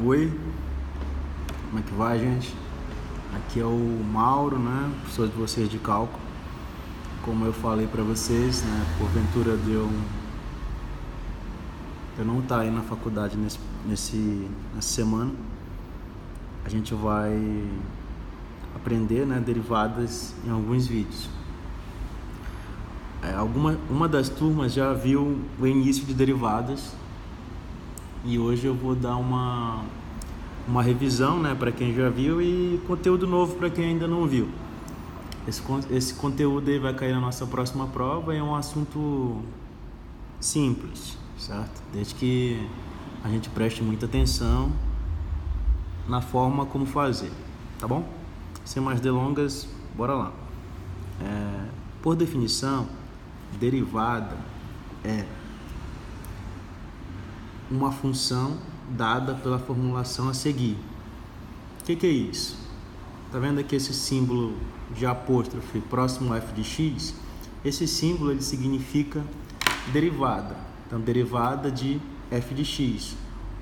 Oi, como é que vai, gente? Aqui é o Mauro, né? Professor de vocês de cálculo. Como eu falei para vocês, né? Porventura de eu não estar aí na faculdade nessa semana, a gente vai aprender, né, derivadas em alguns vídeos. Uma das turmas já viu o início de derivadas e hoje eu vou dar uma revisão, né, para quem já viu e conteúdo novo para quem ainda não viu. Esse conteúdo aí vai cair na nossa próxima prova e é um assunto simples, certo? Desde que a gente preste muita atenção na forma como fazer, tá bom? Sem mais delongas, bora lá. Por definição, derivada é uma função dada pela formulação a seguir. O que é isso? Tá vendo aqui esse símbolo de apóstrofe próximo a f de x? Esse símbolo ele significa derivada. Então, derivada de f de x.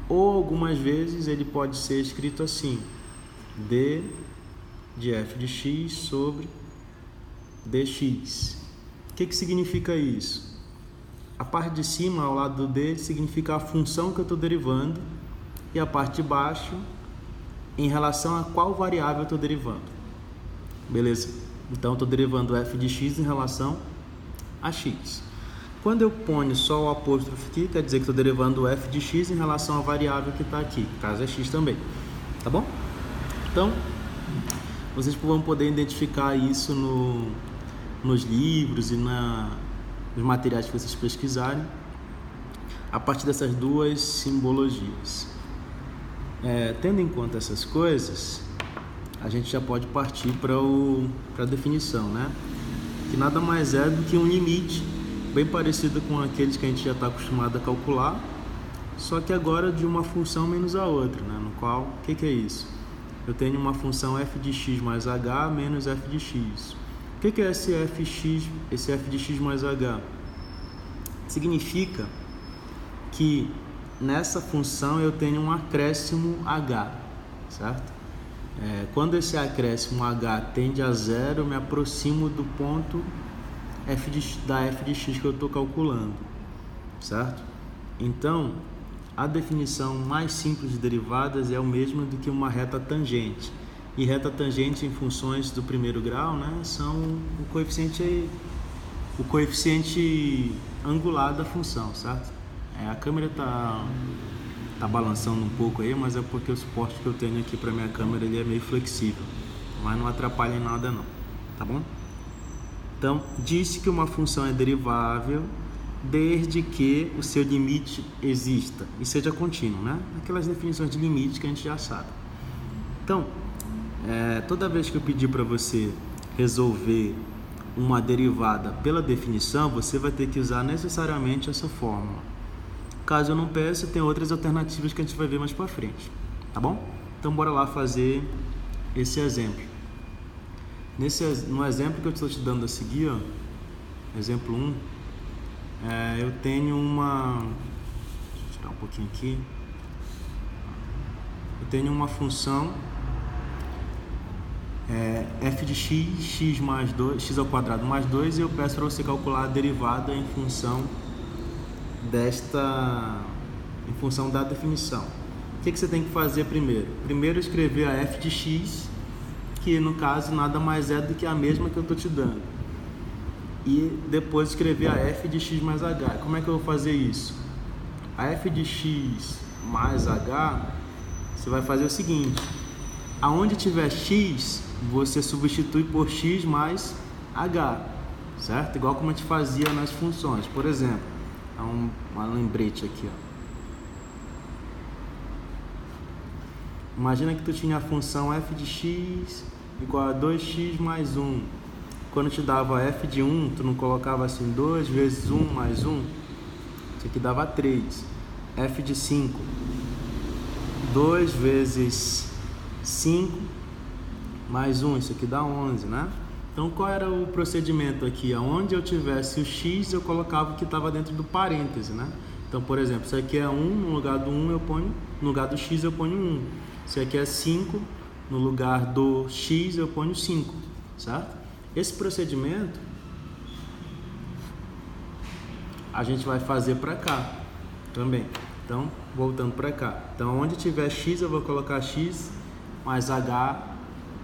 Ou algumas vezes ele pode ser escrito assim: d de f de x sobre dx. O que significa isso? A parte de cima, ao lado do d, significa a função que eu estou derivando, e a parte de baixo, em relação a qual variável eu estou derivando. Beleza? Então, eu estou derivando f de x em relação a x. Quando eu ponho só o apóstrofe aqui, quer dizer que estou derivando f de x em relação à variável que está aqui, no caso é x também. Tá bom? Então, vocês vão poder identificar isso nos livros e nos materiais que vocês pesquisarem a partir dessas duas simbologias. Tendo em conta essas coisas, a gente já pode partir para a definição, né? Que nada mais é do que um limite bem parecido com aqueles que a gente já está acostumado a calcular, só que agora de uma função menos a outra, né? No qual, o que é isso? Eu tenho uma função f de x mais h menos f de x. O que é esse f de x mais h? Significa que nessa função eu tenho um acréscimo h, certo? Quando esse acréscimo h tende a zero, eu me aproximo do ponto da f de x que eu estou calculando, certo? Então, a definição mais simples de derivadas é o mesmo do que uma reta tangente. E reta tangente em funções do primeiro grau, né, são o coeficiente angular da função, certo? A câmera tá balançando um pouco aí, mas é porque o suporte que eu tenho aqui para minha câmera ele é meio flexível, mas não atrapalha em nada não, tá bom? Então, disse que uma função é derivável desde que o seu limite exista e seja contínuo, né? Aquelas definições de limite que a gente já sabe. Então, toda vez que eu pedir para você resolver uma derivada pela definição, você vai ter que usar necessariamente essa fórmula. Caso eu não peça, tem outras alternativas que a gente vai ver mais para frente, tá bom? Então, bora lá fazer esse exemplo. No exemplo que eu estou te dando a seguir, ó, exemplo 1, eu tenho deixa eu tirar um pouquinho aqui. Eu tenho uma função f de x, x mais 2, x ao quadrado mais 2, e eu peço para você calcular a derivada em função da definição. O que você tem que fazer primeiro? Primeiro escrever a f de x, que no caso nada mais é do que a mesma que eu estou te dando. E depois escrever a f de x mais h. Como é que eu vou fazer isso? A f de x mais h, você vai fazer o seguinte: aonde tiver x, você substitui por x mais h, certo? Igual como a gente fazia nas funções. Por exemplo, há uma lembrete aqui, ó. Imagina que tu tinha a função f de x igual a 2x mais 1. Quando te dava f de 1, tu não colocava assim 2 vezes 1 mais 1? Isso aqui dava 3. F de 5, 2 vezes 5 mais 1, isso aqui dá 11, né? Então, qual era o procedimento aqui? Onde eu tivesse o x, eu colocava o que estava dentro do parêntese, né? Então, por exemplo, se aqui é 1, no lugar do 1 eu ponho, no lugar do x eu ponho 1. Se aqui é 5, no lugar do x eu ponho 5, certo? Esse procedimento a gente vai fazer para cá também. Então, voltando para cá. Então, onde tiver x eu vou colocar x mais h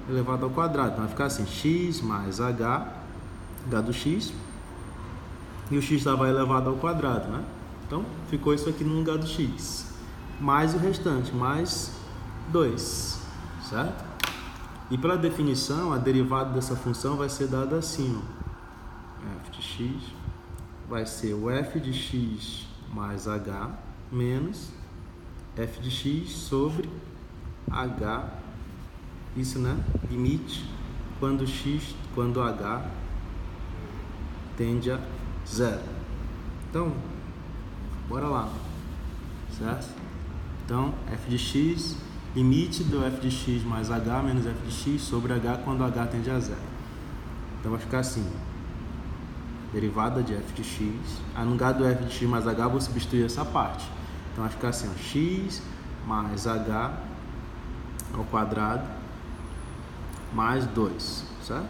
elevado ao quadrado. Então, vai ficar assim, x mais h do x, e o x lá vai elevado ao quadrado, né? Então, ficou isso aqui no lugar do x, mais o restante, mais 2, certo? E pela definição, a derivada dessa função vai ser dada assim, ó. F de x vai ser o f de x mais h menos f de x sobre h, isso, né? Limite quando h tende a 0. Então, bora lá, certo? Então, f de x, limite do f de x mais h menos f de x sobre h quando h tende a 0. Então, vai ficar assim, derivada de f de x, no lugar do f de x mais h, vou substituir essa parte. Então, vai ficar assim, ó, x mais h ao quadrado mais 2, certo?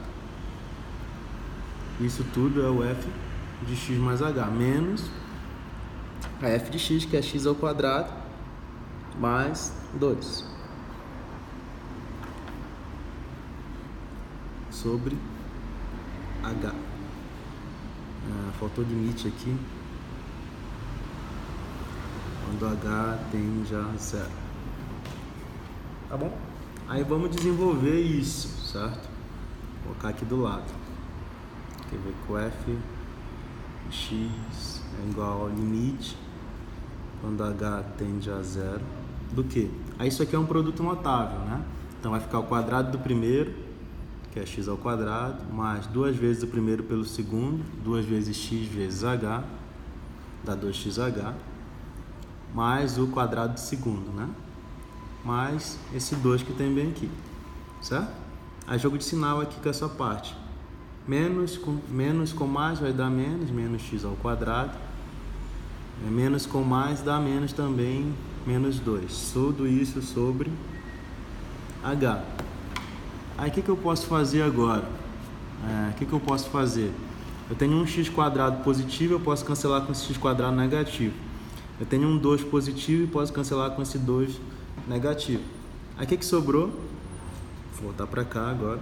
Isso tudo é o f de x mais h, menos a f de x, que é x ao quadrado, mais 2. Sobre h. Faltou limite aqui. Quando h tende a 0. Tá bom? Aí vamos desenvolver isso, certo? Vou colocar aqui do lado. Quer ver que o f de x é igual ao limite quando h tende a 0 do que? Aí isso aqui é um produto notável, né? Então vai ficar o quadrado do primeiro, que é x ao quadrado, mais 2 vezes o primeiro pelo segundo, 2 vezes x vezes h, dá 2xh, mais o quadrado do segundo, né? Mais esse 2 que tem bem aqui, certo? Aí jogo de sinal aqui com essa parte. Menos com mais vai dar menos x ao quadrado. Menos com mais dá menos também, menos 2. Tudo isso sobre h. Aí o que eu posso fazer agora? O que eu posso fazer? Eu tenho um x quadrado positivo, eu posso cancelar com esse x quadrado negativo. Eu tenho um 2 positivo e posso cancelar com esse 2 negativo. Aí o que sobrou? Vou voltar para cá agora.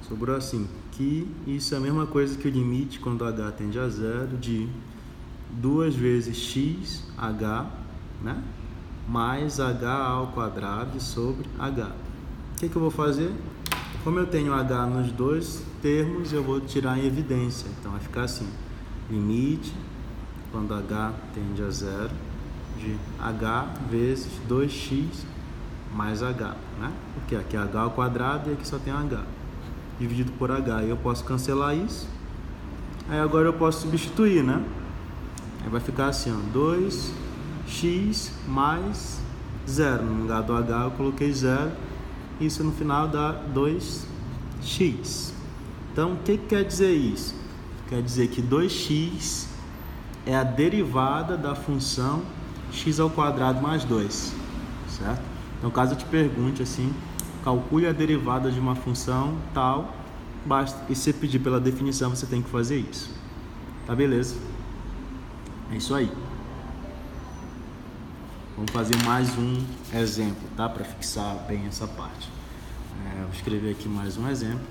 Sobrou assim, que isso é a mesma coisa que o limite quando h tende a 0 de 2 vezes x, h, né? Mais h ao quadrado sobre h. O que eu vou fazer? Como eu tenho h nos dois termos, eu vou tirar em evidência. Então vai ficar assim, limite quando h tende a 0 de h vezes 2x mais h, né? Porque aqui é h ao quadrado e aqui só tem h, dividido por h. E eu posso cancelar isso. Aí agora eu posso substituir, né? Aí vai ficar assim, ó, 2x mais 0. No lugar do h eu coloquei 0. Isso no final dá 2x. Então, o que quer dizer isso? Quer dizer que 2x é a derivada da função x ao quadrado mais 2, certo? Então, caso eu te pergunte assim, calcule a derivada de uma função tal, basta, e se pedir pela definição, você tem que fazer isso. Tá, beleza? É isso aí. Vamos fazer mais um exemplo, tá? Para fixar bem essa parte. Vou escrever aqui mais um exemplo,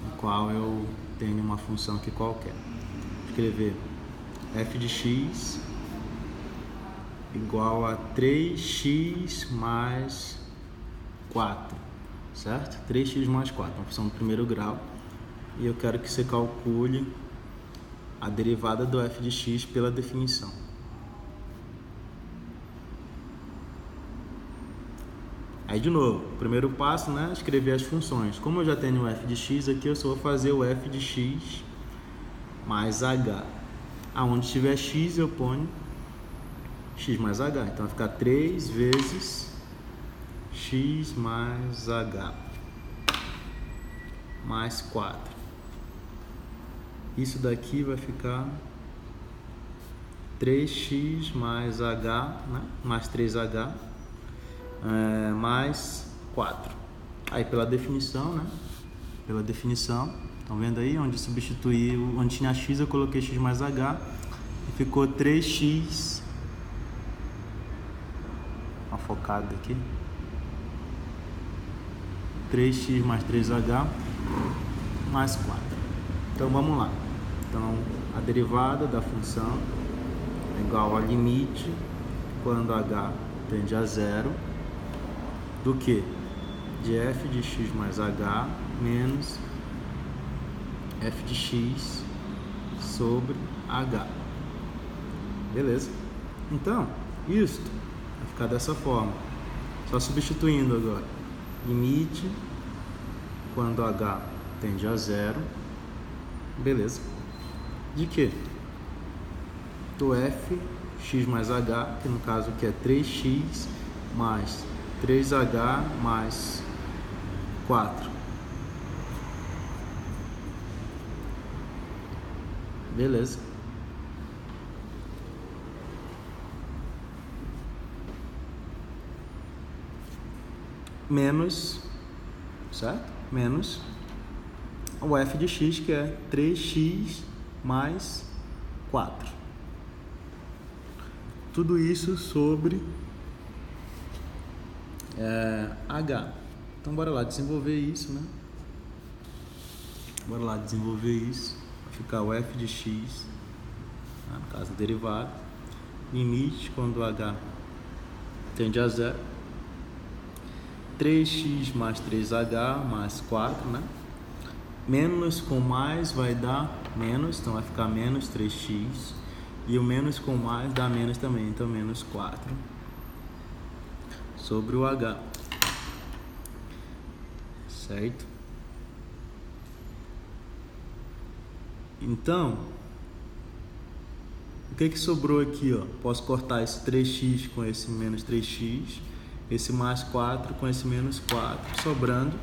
no qual eu tenho uma função aqui qualquer. Vou escrever f de x igual a 3x mais 4, certo? 3x mais 4, uma função do primeiro grau. E eu quero que você calcule a derivada do f de x pela definição. Aí de novo, primeiro passo, né? Escrever as funções. Como eu já tenho o f de x aqui, eu só vou fazer o f de x mais h. Aonde tiver x, eu ponho x mais h. Então vai ficar 3 vezes x mais h mais 4. Isso daqui vai ficar 3x mais h, né? Mais 3h, mais 4. Aí pela definição, né? Pela definição, estão vendo aí? Onde substituir, onde tinha x eu coloquei x mais h e ficou 3x, uma focada aqui, 3x mais 3h mais 4. Então vamos lá. Então a derivada da função é igual a limite quando h tende a zero do que? De f de x mais h menos f de x sobre h. Beleza? Então, isso vai ficar dessa forma. Só substituindo agora. Limite quando h tende a zero. Beleza? De que? Do f x mais h, que no caso aqui é 3x mais 3h mais 4. Beleza? Menos, certo? Menos o f de x, que é 3x mais 4. Tudo isso sobre h. Então bora lá desenvolver isso, né? Bora lá desenvolver isso. Vai ficar o f de x, né? No caso derivado, limite quando h tende a zero, 3x mais 3h mais 4, né? Menos com mais vai dar menos, então vai ficar menos 3x. E o menos com mais dá menos também, então menos 4 sobre o h. Certo? Então, o que sobrou aqui, ó? Posso cortar esse 3x com esse menos 3x, esse mais 4 com esse menos 4, sobrando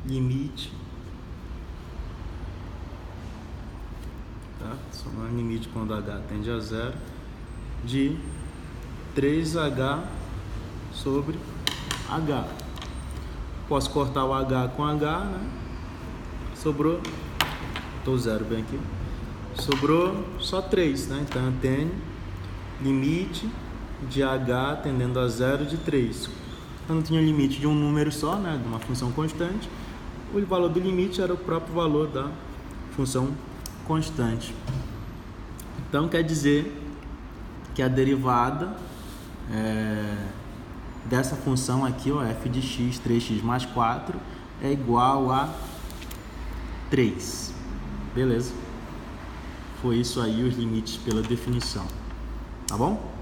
limite, tá? Sobrando limite quando h tende a zero de 3h sobre h. Posso cortar o h com h, né? Sobrou, tô zero bem aqui, sobrou só 3, né? Então eu tenho limite de h tendendo a zero de 3. Eu não tinha limite de um número só, né? De uma função constante. O valor do limite era o próprio valor da função constante. Então quer dizer que a derivada dessa função aqui, ó, f de x, 3x mais 4, é igual a 3. Beleza? Foi isso aí, os limites pela definição. Tá bom?